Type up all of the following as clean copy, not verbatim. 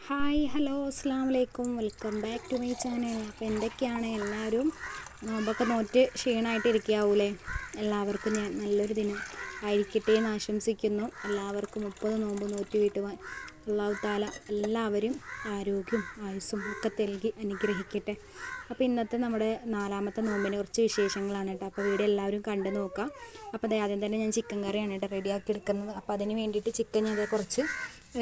Hi hello അസ്സാം വലൈക്കും welcome back to my channel. അപ്പോൾ എന്തൊക്കെയാണ് എല്ലാവരും നോമ്പൊക്കെ നോറ്റ് ക്ഷീണമായിട്ടിരിക്കാവൂലേ? എല്ലാവർക്കും ഞാൻ നല്ലൊരു ദിനം ആയിരിക്കട്ടെ എന്ന് ആശംസിക്കുന്നു. എല്ലാവർക്കും 30 നോമ്പ് നോറ്റ് വീട്ടുവാൻ അല്ലാഹു തആല എല്ലാവരും ആരോഗ്യവും ആയുസ്സും ഒക്കെ നൽകി അനുഗ്രഹിക്കട്ടെ. അപ്പോൾ ഇന്നത്തെ നമ്മുടെ 4ാമത്തെ നോമ്പിനെ കുറച്ച് വിശേഷങ്ങളാണ് കേട്ടോ. അപ്പോൾ വീഡിയോ എല്ലാവരും കണ്ടു നോക്കാം. അപ്പോൾ ആദ്യം തന്നെ ഞാൻ ചിക്കൻ കറിയാണ് കേട്ടോ റെഡിയാക്കി എടുക്കുന്നത്. അപ്പോൾ അതിന് വേണ്ടിയിട്ട് ചിക്കൻ ഞാൻ കുറച്ച്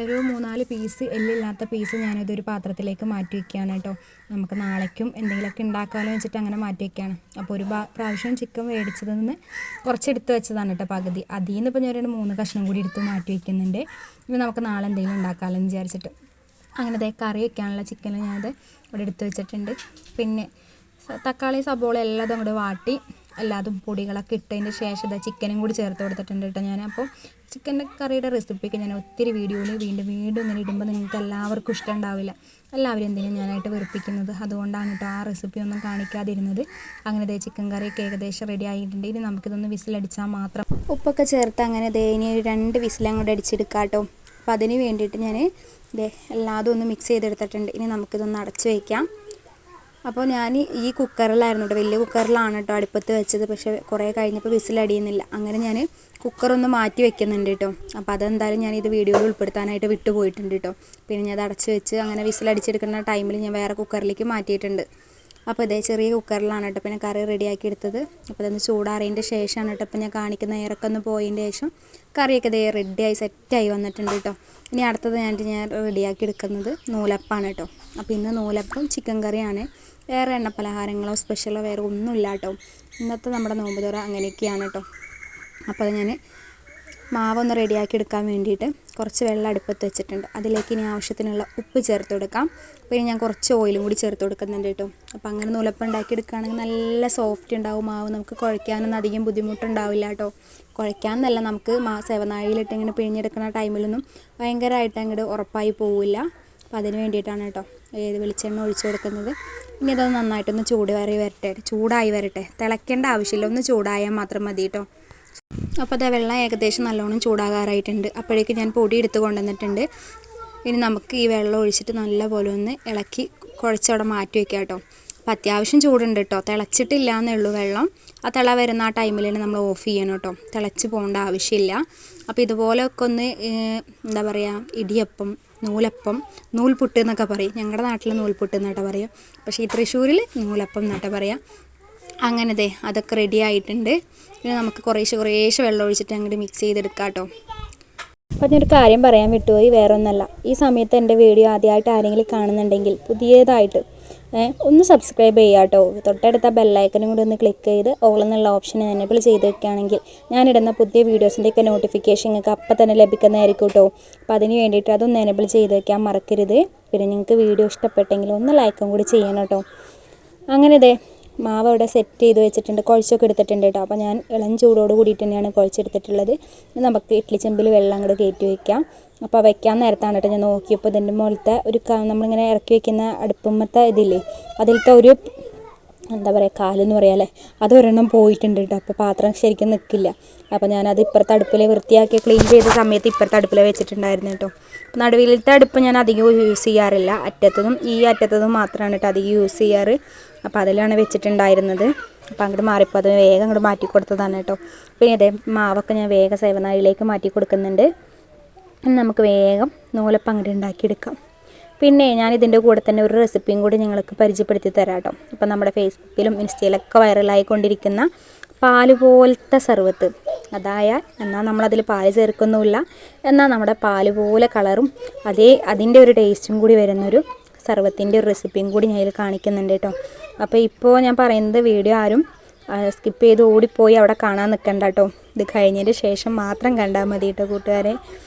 ഒരു 3-4 പീസ് എല്ലില്ലാത്ത പീസ് ഞാനിതൊരു പാത്രത്തിലേക്ക് മാറ്റി വയ്ക്കുകയാണ് കേട്ടോ. നമുക്ക് നാളേക്കും എന്തെങ്കിലുമൊക്കെ ഉണ്ടാക്കാമല്ലോ വെച്ചിട്ട് അങ്ങനെ മാറ്റി വയ്ക്കുകയാണ്. അപ്പോൾ ഒരു പ്രാവശ്യം ചിക്കൻ മേടിച്ചതിൽ നിന്ന് കുറച്ച് എടുത്ത് വെച്ചതാണ് കേട്ടോ പകുതി. അതിൽ നിന്ന് ഇപ്പോൾ ഞാൻ 3 കഷ്ണം കൂടി എടുത്ത് മാറ്റി വയ്ക്കുന്നുണ്ട്. ഇനി നമുക്ക് നാളെ എന്തെങ്കിലും ഉണ്ടാക്കാമല്ലോ എന്ന് വിചാരിച്ചിട്ട് അങ്ങനെ കറി വയ്ക്കാനുള്ള ചിക്കൻ ഞാനത് ഇവിടെ എടുത്ത് വെച്ചിട്ടുണ്ട്. പിന്നെ തക്കാളി സബോള എല്ലാതും അങ്ങോട്ട് വാട്ടി എല്ലാതും പൊടികളൊക്കെ ഇട്ടതിന് ശേഷം ചിക്കനും കൂടി ചേർത്ത് കൊടുത്തിട്ടുണ്ട് കേട്ടോ ഞാൻ. അപ്പോൾ ചിക്കൻ്റെ കറിയുടെ റെസിപ്പിക്ക് ഞാൻ ഒത്തിരി വീഡിയോയിൽ വീണ്ടും ഇങ്ങനെ ഇടുമ്പോൾ നിങ്ങൾക്ക് എല്ലാവർക്കും ഇഷ്ടം ഉണ്ടാവില്ല. എല്ലാവരും എന്തിനും ഞാനായിട്ട് വെറുപ്പിക്കുന്നത്. അതുകൊണ്ടാണ് കേട്ടോ ആ റെസിപ്പി ഒന്നും കാണിക്കാതിരുന്നത്. അങ്ങനെ ചിക്കൻ കറിയൊക്കെ ഏകദേശം റെഡി ആയിട്ടുണ്ട്. ഇനി നമുക്കിതൊന്ന് വിസിലടിച്ചാൽ മാത്രം ഉപ്പൊക്കെ ചേർത്ത് അങ്ങനെ ഇനി 2 വിസിലങ്ങോട്ട് അടിച്ചെടുക്കാം കേട്ടോ. അപ്പോൾ അതിന് വേണ്ടിയിട്ട് ഞാൻ എല്ലാതും ഒന്ന് മിക്സ് ചെയ്തെടുത്തിട്ടുണ്ട്. ഇനി നമുക്കിതൊന്ന് അടച്ച് വയ്ക്കാം. അപ്പോൾ ഞാൻ ഈ കുക്കറിലായിരുന്നു കേട്ടോ, വലിയ കുക്കറിലാണ് കേട്ടോ അടുപ്പത്ത് വെച്ചത്. പക്ഷേ കുറേ കഴിഞ്ഞപ്പോൾ വിസിലടിയുന്നില്ല. അങ്ങനെ ഞാൻ കുക്കറൊന്ന് മാറ്റി വെക്കുന്നുണ്ട് കേട്ടോ. അപ്പോൾ അതെന്തായാലും ഞാനിത് വീഡിയോയിൽ ഉൾപ്പെടുത്താനായിട്ട് വിട്ടുപോയിട്ടുണ്ട് കേട്ടോ. പിന്നെ ഞാൻ അത് അടച്ച് വെച്ച് അങ്ങനെ വിസിലടിച്ചെടുക്കുന്ന ടൈമിൽ ഞാൻ വേറെ കുക്കറിലേക്ക് മാറ്റിയിട്ടുണ്ട്. അപ്പോൾ ചെറിയ കുക്കറിലാണ് കേട്ടോ പിന്നെ കറി റെഡിയാക്കി എടുത്തത്. അപ്പോൾ അതൊന്ന് ചൂടാറിയതിൻ്റെ ശേഷമാണ് കേട്ടോ ഇപ്പോൾ ഞാൻ കാണിക്കുന്ന എയറൊക്കെ ഒന്ന് പോയതിൻ്റെ ശേഷം കറിയൊക്കെ റെഡിയായി സെറ്റായി വന്നിട്ടുണ്ട് കേട്ടോ. ഇനി അടുത്തത് ഞാൻ റെഡിയാക്കി എടുക്കുന്നത് നൂലപ്പമാണ് കേട്ടോ. അപ്പോൾ ഇന്ന് നൂലപ്പം ചിക്കൻ കറിയാണ്. വേറെ എണ്ണ പലഹാരങ്ങളോ സ്പെഷ്യലോ വേറെ ഒന്നുമില്ല കേട്ടോ. ഇന്നത്തെ നമ്മുടെ നോമ്പ് തുറ അങ്ങനെയൊക്കെയാണ് കേട്ടോ. അപ്പോൾ അത് ഞാൻ മാവൊന്ന് റെഡിയാക്കി എടുക്കാൻ വേണ്ടിയിട്ട് കുറച്ച് വെള്ളം അടുപ്പത്ത് വെച്ചിട്ടുണ്ട്. അതിലേക്ക് ഇനി ആവശ്യത്തിനുള്ള ഉപ്പ് ചേർത്ത് കൊടുക്കാം. അപ്പോൾ ഇനി ഞാൻ കുറച്ച് ഓയിലും കൂടി ചേർത്ത് കൊടുക്കുന്നുണ്ട് കേട്ടോ. അപ്പോൾ അങ്ങനെ നൂലപ്പം ഉണ്ടാക്കിയെടുക്കുകയാണെങ്കിൽ നല്ല സോഫ്റ്റ് ഉണ്ടാവും മാവ്. നമുക്ക് കുഴയ്ക്കാനൊന്നും അധികം ബുദ്ധിമുട്ടുണ്ടാവില്ല കേട്ടോ. കുഴയ്ക്കാമെന്നല്ല, നമുക്ക് സേവനാഴിയിലിട്ട് ഇങ്ങനെ പിഴിഞ്ഞെടുക്കുന്ന ടൈമിലൊന്നും ഭയങ്കരമായിട്ട് അങ്ങോട്ട് ഉറപ്പായി പോവില്ല. അപ്പോൾ അതിന് വേണ്ടിയിട്ടാണ് കേട്ടോ വെളിച്ചെണ്ണ ഒഴിച്ച് കൊടുക്കുന്നത്. ഇനി അതൊന്ന് നന്നായിട്ടൊന്ന് ചൂടായി വരട്ടെ. തിളയ്ക്കേണ്ട ആവശ്യമില്ല, ഒന്ന് ചൂടായാൽ മാത്രം മതി കേട്ടോ. അപ്പോൾ വെള്ളം ഏകദേശം നല്ലോണം ചൂടാകാറായിട്ടുണ്ട്. അപ്പോഴേക്ക് ഞാൻ പൊടി എടുത്ത് കൊണ്ടുവന്നിട്ടുണ്ട്. ഇനി നമുക്ക് ഈ വെള്ളം ഒഴിച്ചിട്ട് നല്ലപോലെ ഒന്ന് ഇളക്കി കുഴച്ചവിടെ മാറ്റി വയ്ക്കാം കേട്ടോ. അപ്പോൾ അത്യാവശ്യം ചൂടുണ്ട് കേട്ടോ, തിളച്ചിട്ടില്ല എന്നേ ഉള്ളൂ വെള്ളം. ആ തിള വരുന്ന ആ ടൈമിൽ തന്നെ നമ്മൾ ഓഫ് ചെയ്യണം കേട്ടോ, തിളച്ച് പോകേണ്ട ആവശ്യമില്ല. അപ്പോൾ ഇതുപോലെയൊക്കെ ഒന്ന് എന്താ പറയുക, ഇടിയപ്പം, നൂലപ്പം, നൂൽപുട്ട് എന്നൊക്കെ പറയും. ഞങ്ങളുടെ നാട്ടിൽ നൂൽപുട്ട് എന്നാട്ടോ പറയുക, പക്ഷേ ഈ തൃശ്ശൂരിൽ നൂലപ്പം എന്നാട്ടോ പറയുക. അങ്ങനെ അതൊക്കെ റെഡി ആയിട്ടുണ്ട്. പിന്നെ നമുക്ക് കുറേശ്ശെ വെള്ളം ഒഴിച്ചിട്ട് അങ്ങോട്ട് മിക്സ് ചെയ്തെടുക്കാം കേട്ടോ. അപ്പോൾ ഞാനൊരു കാര്യം പറയാൻ വിട്ടുപോയി, വേറെ ഒന്നല്ല. ഈ സമയത്ത് എൻ്റെ വീഡിയോ ആദ്യമായിട്ട് ആരെങ്കിലും കാണുന്നുണ്ടെങ്കിൽ പുതിയതായിട്ട് ഒന്ന് സബ്സ്ക്രൈബ് ചെയ്യുക കേട്ടോ. തൊട്ടടുത്ത ബെല്ലൈക്കനും കൂടി ഒന്ന് ക്ലിക്ക് ചെയ്ത് ഓൾ എന്നുള്ള ഓപ്ഷൻ എനേബിൾ ചെയ്ത് വെക്കുകയാണെങ്കിൽ ഞാനിടുന്ന പുതിയ വീഡിയോസിൻ്റെയൊക്കെ നോട്ടിഫിക്കേഷൻ നിങ്ങൾക്ക് അപ്പം തന്നെ ലഭിക്കുന്നതായിരിക്കും കേട്ടോ. അപ്പോൾ അതിന് വേണ്ടിയിട്ട് അതൊന്ന് എനേബിൾ ചെയ്ത് വെക്കാൻ മറക്കരുത്. പിന്നെ നിങ്ങൾക്ക് വീഡിയോ ഇഷ്ടപ്പെട്ടെങ്കിൽ ഒന്ന് ലൈക്കും കൂടി ചെയ്യണം കേട്ടോ. അങ്ങനെ മാവ് അവിടെ സെറ്റ് ചെയ്ത് വെച്ചിട്ടുണ്ട്, കുഴച്ചൊക്കെ എടുത്തിട്ടുണ്ട് കേട്ടോ. അപ്പോൾ ഞാൻ ഇളം ചൂടോട് കൂടിയിട്ട് തന്നെയാണ് കുഴച്ചെടുത്തിട്ടുള്ളത്. നമുക്ക് ഇഡ്ഡലി ചെമ്പിൽ വെള്ളം അങ്ങോട്ട് കയറ്റി വയ്ക്കാം. അപ്പോൾ വയ്ക്കാൻ നേരത്താണ് കേട്ടോ ഞാൻ നോക്കിയപ്പോൾ ഇതിൻ്റെ മുകളിലത്തെ ഒരു നമ്മളിങ്ങനെ ഇറക്കി വയ്ക്കുന്ന അടുപ്പുമ്മത്തെ ഇതില്ലേ, അതിലത്തെ ഒരു എന്താ പറയുക കാലെന്ന് പറയാമല്ലേ, അതൊരെണ്ണം പോയിട്ടുണ്ട് കേട്ടോ. അപ്പോൾ പാത്രം ശരിക്കും നിൽക്കില്ല. അപ്പോൾ ഞാനത് ഇപ്പുറത്തെ അടുപ്പിൽ വൃത്തിയാക്കി ക്ലീൻ ചെയ്ത സമയത്ത് ഇപ്പുറത്തെ അടുപ്പിൽ വെച്ചിട്ടുണ്ടായിരുന്നു കേട്ടോ. നടുവിലത്തെ അടുപ്പ് ഞാൻ അധികം യൂസ് ചെയ്യാറില്ല, അറ്റത്തതും ഈ അറ്റത്തതും മാത്രമാണ് കേട്ടോ അധികം യൂസ് ചെയ്യാറ്. അപ്പോൾ അതിലാണ് വെച്ചിട്ടുണ്ടായിരുന്നത്. അപ്പോൾ അങ്ങോട്ട് മാറിപ്പോൾ അത് വേഗം അങ്ങോട്ട് മാറ്റി കൊടുത്തതാണ് കേട്ടോ. പിന്നെ മാവൊക്കെ ഞാൻ വേഗം സേവനാഴിയിലേക്ക് മാറ്റി കൊടുക്കുന്നുണ്ട്. നമുക്ക് വേഗം നൂലപ്പം അങ്ങോട്ട് ഉണ്ടാക്കിയെടുക്കാം. പിന്നെ ഞാനിതിൻ്റെ കൂടെ തന്നെ ഒരു റെസിപ്പിയും കൂടി ഞങ്ങൾക്ക് പരിചയപ്പെടുത്തി തരാം കേട്ടോ. അപ്പോൾ നമ്മുടെ ഫേസ്ബുക്കിലും ഇൻസ്റ്റയിലൊക്കെ വൈറലായിക്കൊണ്ടിരിക്കുന്ന പാല് പോലത്തെ സർവത്ത്, എന്നാൽ നമ്മളതിൽ പാല് ചേർക്കൊന്നുമില്ല, എന്നാൽ നമ്മുടെ പാല് പോലെ കളറും അതിൻ്റെ ഒരു ടേസ്റ്റും കൂടി വരുന്നൊരു സർവത്തിൻ്റെ ഒരു റെസിപ്പിയും കൂടി ഞാൻ ഇതിൽ കാണിക്കുന്നുണ്ട് കേട്ടോ. അപ്പോൾ ഇപ്പോൾ ഞാൻ പറയുന്നത് വീഡിയോ ആരും സ്കിപ്പ് ചെയ്ത് ഓടിപ്പോയി അവിടെ കാണാൻ നിൽക്കണ്ട കേട്ടോ. ഇത് കഴിഞ്ഞതിന് ശേഷം മാത്രം കണ്ടാൽ മതി കേട്ടോ കൂട്ടുകാരെ.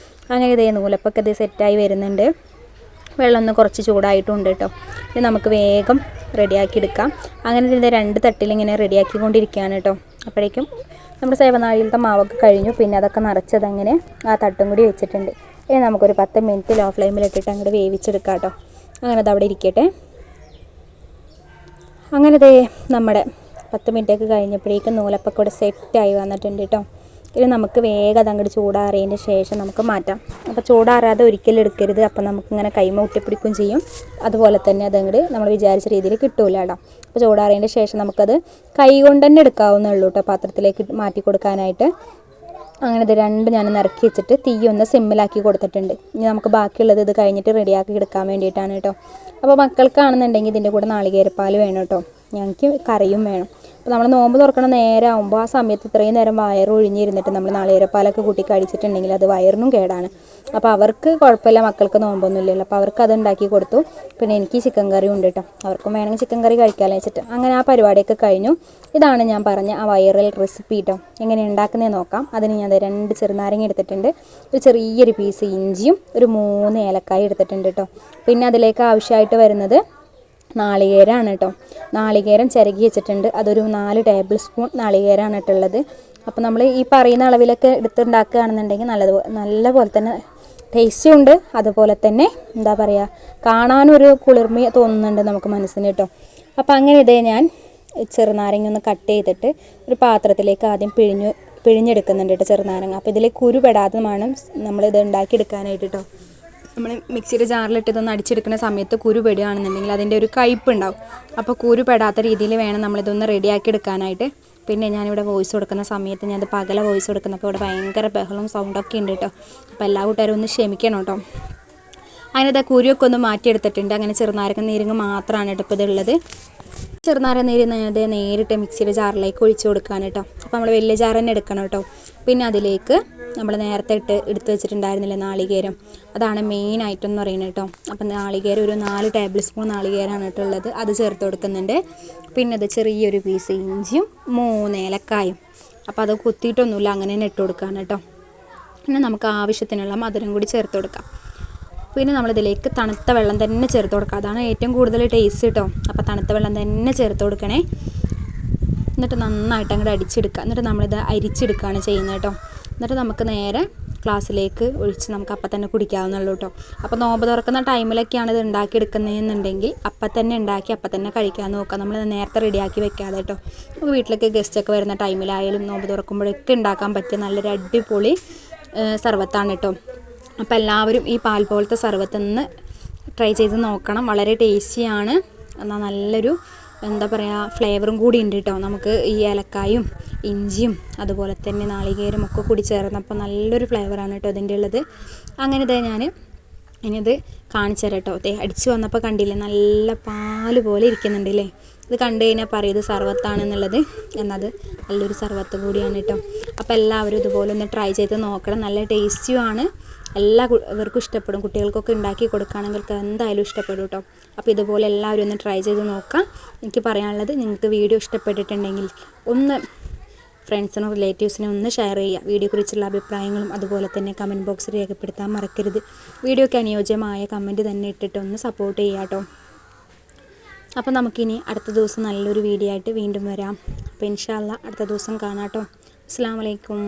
അങ്ങനെ നൂലപ്പൊക്കെ സെറ്റായി വരുന്നുണ്ട്. വെള്ളം ഒന്ന് കുറച്ച് ചൂടായിട്ടുണ്ട് കേട്ടോ. ഇത് നമുക്ക് വേഗം റെഡിയാക്കി എടുക്കാം. അങ്ങനെ 2 തട്ടിലിങ്ങനെ റെഡിയാക്കിക്കൊണ്ടിരിക്കുകയാണ് കേട്ടോ. അപ്പോഴേക്കും നമ്മുടെ സേവനാഴിയിലത്തെ മാവൊക്കെ കഴിഞ്ഞു. പിന്നെ അതൊക്കെ നിറച്ചതങ്ങനെ ആ തട്ടും കൂടി വെച്ചിട്ടുണ്ട്. ഇനി നമുക്കൊരു 10 മിനിറ്റ് ലോ ഫ്ലെയിമിലിട്ടിട്ട് അങ്ങോട്ട് വേവിച്ചെടുക്കാം കേട്ടോ. അങ്ങനെ അതവിടെ ഇരിക്കട്ടെ. അങ്ങനെ നമ്മുടെ 10 മിനിറ്റൊക്കെ കഴിഞ്ഞപ്പോഴേക്കും നൂലപ്പൊക്കെ ഇവിടെ സെറ്റായി വന്നിട്ടുണ്ട് കേട്ടോ. ഇനി നമുക്ക് വേഗം അതങ്ങോട്ട് ചൂടാറിയതിന് ശേഷം നമുക്ക് മാറ്റാം. അപ്പോൾ ചൂടാറാതെ ഒരിക്കലും എടുക്കരുത്. അപ്പോൾ നമുക്കിങ്ങനെ കൈമ ഒട്ടിപ്പിടിക്കുകയും ചെയ്യും. അതുപോലെ തന്നെ അതങ്ങോട്ട് നമ്മൾ വിചാരിച്ച രീതിയിൽ കിട്ടൂല കേട്ടോ. അപ്പോൾ ചൂടാറിയതിന് ശേഷം നമുക്കത് കൈ കൊണ്ട് തന്നെ എടുക്കാവുന്നേ ഉള്ളൂ കേട്ടോ, പാത്രത്തിലേക്ക് മാറ്റി കൊടുക്കാനായിട്ട്. അങ്ങനെ ഇത് രണ്ടും ഞാൻ നിറക്കി വെച്ചിട്ട് തീ ഒന്ന് സിമ്മിലാക്കി കൊടുത്തിട്ടുണ്ട്. ഇനി നമുക്ക് ബാക്കിയുള്ളത് ഇത് കഴിഞ്ഞിട്ട് റെഡിയാക്കി എടുക്കാൻ വേണ്ടിയിട്ടാണ് കേട്ടോ. അപ്പോൾ മക്കൾക്കാണെന്നുണ്ടെങ്കിൽ ഇതിൻ്റെ കൂടെ നാളികേരപ്പാൽ വേണം കേട്ടോ, ഞങ്ങൾക്ക് കറിയും വേണം. അപ്പോൾ നമ്മൾ നോമ്പ് തുറക്കണ നേരം ആകുമ്പോൾ ആ സമയത്ത് ഇത്രയും നേരം വയറ് ഒഴിഞ്ഞിരുന്നിട്ട് നമ്മൾ നാളികേരപ്പാലൊക്കെ കൂട്ടി കഴിച്ചിട്ടുണ്ടെങ്കിൽ അത് വയറിനും കേടാണ്. അപ്പോൾ അവർക്ക് കുഴപ്പമില്ല, മക്കൾക്ക് നോമ്പൊന്നുമില്ലല്ലോ. അപ്പോൾ അവർക്ക് അത് ഉണ്ടാക്കി കൊടുത്തു. പിന്നെ എനിക്ക് ചിക്കൻ കറി ഉണ്ട് കേട്ടോ, അവർക്കും വേണമെങ്കിൽ ചിക്കൻ കറി കഴിക്കാമെന്ന് വെച്ചിട്ട് അങ്ങനെ ആ പരിപാടിയൊക്കെ കഴിഞ്ഞു. ഇതാണ് ഞാൻ പറഞ്ഞ ആ വൈറൽ റെസിപ്പി കേട്ടോ. എങ്ങനെ ഉണ്ടാക്കുന്നതെന്ന് നോക്കാം. അതിന് ഞാൻ 2 ചെറുനാരങ്ങ എടുത്തിട്ടുണ്ട്, ഒരു ചെറിയൊരു പീസ് ഇഞ്ചിയും ഒരു 3 ഏലക്കായ എടുത്തിട്ടുണ്ട് കേട്ടോ. പിന്നെ അതിലേക്ക് ആവശ്യമായിട്ട് വരുന്നത് നാളികേരമാണ് കേട്ടോ. നാളികേരം ചിരകി വെച്ചിട്ടുണ്ട്, അതൊരു 4 ടേബിൾ സ്പൂൺ നാളികേരമാണ് ഇട്ടുള്ളത്. അപ്പോൾ നമ്മൾ ഈ പറയുന്ന അളവിലൊക്കെ എടുത്തുണ്ടാക്കുകയാണെന്നുണ്ടെങ്കിൽ നല്ല പോലെ തന്നെ ടേസ്റ്റും ഉണ്ട്. അതുപോലെ തന്നെ എന്താ പറയുക, കാണാനൊരു കുളിർമ തോന്നുന്നുണ്ട് നമുക്ക് മനസ്സിന് കേട്ടോ. അപ്പോൾ അങ്ങനെ ഇതേ ഞാൻ ചെറുനാരങ്ങ ഒന്ന് കട്ട് ചെയ്തിട്ട് ഒരു പാത്രത്തിലേക്ക് ആദ്യം പിഴിഞ്ഞെടുക്കുന്നുണ്ട് കേട്ടോ ചെറുനാരങ്ങ. അപ്പോൾ ഇതിൽ കുരു പെടാതെ വേണം നമ്മളിത് ഉണ്ടാക്കിയെടുക്കാനായിട്ട് കേട്ടോ. നമ്മൾ മിക്സിയുടെ ജാറിലിട്ട് ഇതൊന്ന് അടിച്ചെടുക്കുന്ന സമയത്ത് കുരു പെടുകയാണെന്നുണ്ടെങ്കിൽ അതിൻ്റെ ഒരു കയ്പ്പ് ഉണ്ടാവും. അപ്പോൾ കുരു പെടാത്ത രീതിയിൽ വേണം നമ്മളിതൊന്ന് റെഡിയാക്കി എടുക്കാനായിട്ട്. പിന്നെ ഞാനിവിടെ വോയിസ് കൊടുക്കുന്ന സമയത്ത് ഞാനത് പകല വോയിസ് കൊടുക്കുന്നപ്പോൾ ഇവിടെ ഭയങ്കര ബഹളവും സൗണ്ടൊക്കെ ഉണ്ട് കേട്ടോ. അപ്പോൾ എല്ലാ കൂട്ടുകാരും ഒന്ന് ക്ഷമിക്കണം കേട്ടോ. അതിനകത്ത് കുരുവൊക്കെ ഒന്ന് മാറ്റിയെടുത്തിട്ടുണ്ട്. അങ്ങനെ ചെറുനാരങ്ങ നീരങ്ങ് മാത്രമാണ് കേട്ടോ ഇപ്പോൾ ഇതുള്ളത്. ചെറുനാരങ്ങ നീര് നേരിട്ട് മിക്സിയുടെ ജാറിലേക്ക് ഒഴിച്ച് കൊടുക്കാൻ കേട്ടോ. അപ്പോൾ നമ്മൾ വലിയ ജാർ തന്നെ എടുക്കണം കേട്ടോ. പിന്നെ അതിലേക്ക് നമ്മൾ നേരത്തെ എടുത്ത് വെച്ചിട്ടുണ്ടായിരുന്നില്ലേ നാളികേരം, അതാണ് മെയിൻ ഐറ്റം എന്ന് പറയുന്നത് കേട്ടോ. അപ്പം നാളികേരം ഒരു 4 ടേബിൾ സ്പൂൺ നാളികേരമാണ് ഇട്ടുള്ളത്, അത് ചേർത്ത് കൊടുക്കുന്നുണ്ട്. പിന്നെ അത് ചെറിയൊരു പീസ് ഇഞ്ചിയും 3 ഏലക്കായും. അപ്പോൾ അത് കുത്തിയിട്ടൊന്നുമില്ല, അങ്ങനെ തന്നെ ഇട്ട് കൊടുക്കാൻ കേട്ടോ. പിന്നെ നമുക്ക് ആവശ്യത്തിനുള്ള മധുരം കൂടി ചേർത്ത് കൊടുക്കാം. പിന്നെ നമ്മളിതിലേക്ക് തണുത്ത വെള്ളം തന്നെ ചേർത്ത് കൊടുക്കുക, അതാണ് ഏറ്റവും കൂടുതൽ ടേസ്റ്റ് കേട്ടോ. അപ്പോൾ തണുത്ത വെള്ളം തന്നെ ചേർത്ത് കൊടുക്കണേ. എന്നിട്ട് നന്നായിട്ട് അങ്ങോട്ട് അടിച്ചെടുക്കുക. എന്നിട്ട് നമ്മളിത് അരിച്ചെടുക്കുകയാണ് ചെയ്യുന്നത് കേട്ടോ. എന്നിട്ട് നമുക്ക് നേരെ ഗ്ലാസ്സിലേക്ക് ഒഴിച്ച് നമുക്ക് അപ്പം തന്നെ കുടിക്കാവുന്നുള്ളൂ കേട്ടോ. അപ്പോൾ നോമ്പ് തുറക്കുന്ന ടൈമിലൊക്കെയാണ് ഇത് ഉണ്ടാക്കിയെടുക്കുന്നതെന്നുണ്ടെങ്കിൽ അപ്പം തന്നെ ഉണ്ടാക്കി അപ്പം തന്നെ കഴിക്കാൻ നോക്കുക. നമ്മൾ നേരത്തെ റെഡിയാക്കി വെക്കാതെ കേട്ടോ. അപ്പോൾ വീട്ടിലേക്ക് ഗസ്റ്റൊക്കെ വരുന്ന ടൈമിലായാലും നോമ്പ് തുറക്കുമ്പോഴൊക്കെ ഉണ്ടാക്കാൻ പറ്റിയ നല്ലൊരു അടിപൊളി സർവത്താണ് കേട്ടോ. അപ്പോൾ എല്ലാവരും ഈ പാൽ പോലത്തെ സർവത്തൊന്ന് ട്രൈ ചെയ്ത് നോക്കണം. വളരെ ടേസ്റ്റിയാണ്, എന്നാൽ നല്ലൊരു എന്താ പറയുക ഫ്ലേവറും കൂടി ഉണ്ട് കേട്ടോ. നമുക്ക് ഈ ഏലക്കായും ഇഞ്ചിയും അതുപോലെ തന്നെ നാളികേരം ഒക്കെ കൂടി ചേർന്നപ്പോൾ നല്ലൊരു ഫ്ലേവറാണ് കേട്ടോ ഇതിൻ്റെ ഉള്ളത്. അങ്ങനെ ഇതേ ഞാൻ ഇനിയത് കാണിച്ചു തരാം കേട്ടോ. അടിച്ച് വന്നപ്പോൾ കണ്ടില്ലേ, നല്ല പാല് പോലെ ഇരിക്കുന്നുണ്ടല്ലേ. ഇത് കണ്ടു കഴിഞ്ഞാൽ പറയും ഇത് സർവത്താണെന്നുള്ളത്, എന്നത് നല്ലൊരു സർവത്ത് കൂടിയാണ് കേട്ടോ. അപ്പോൾ എല്ലാവരും ഇതുപോലെ ഒന്ന് ട്രൈ ചെയ്ത് നോക്കണം. നല്ല ടേസ്റ്റിയുമാണ്, എല്ലാവർക്കും ഇഷ്ടപ്പെടും. കുട്ടികൾക്കൊക്കെ ഉണ്ടാക്കി കൊടുക്കുകയാണെങ്കിൽ എന്തായാലും ഇഷ്ടപ്പെടും കേട്ടോ. അപ്പോൾ ഇതുപോലെ എല്ലാവരും ഒന്ന് ട്രൈ ചെയ്ത് നോക്കാം. എനിക്ക് പറയാനുള്ളത്, നിങ്ങൾക്ക് വീഡിയോ ഇഷ്ടപ്പെട്ടിട്ടുണ്ടെങ്കിൽ ഒന്ന് ഫ്രണ്ട്സിനും റിലേറ്റീവ്സിനും ഒന്ന് ഷെയർ ചെയ്യുക. വീഡിയോയെക്കുറിച്ചുള്ള അഭിപ്രായങ്ങളും അതുപോലെ തന്നെ കമൻറ്റ് ബോക്സിൽ രേഖപ്പെടുത്താൻ മറക്കരുത്. വീഡിയോയ്ക്ക് അനുയോജ്യമായ കമൻറ്റ് തന്നെ ഇട്ടിട്ട് ഒന്ന് സപ്പോർട്ട് ചെയ്യുക കേട്ടോ. അപ്പോൾ നമുക്കിനി അടുത്ത ദിവസം നല്ലൊരു വീഡിയോ ആയിട്ട് വീണ്ടും വരാം. അപ്പോൾ ഇൻഷാ അല്ലാഹ് അടുത്ത ദിവസം കാണാം കേട്ടോ. അസ്സലാമു അലൈക്കും.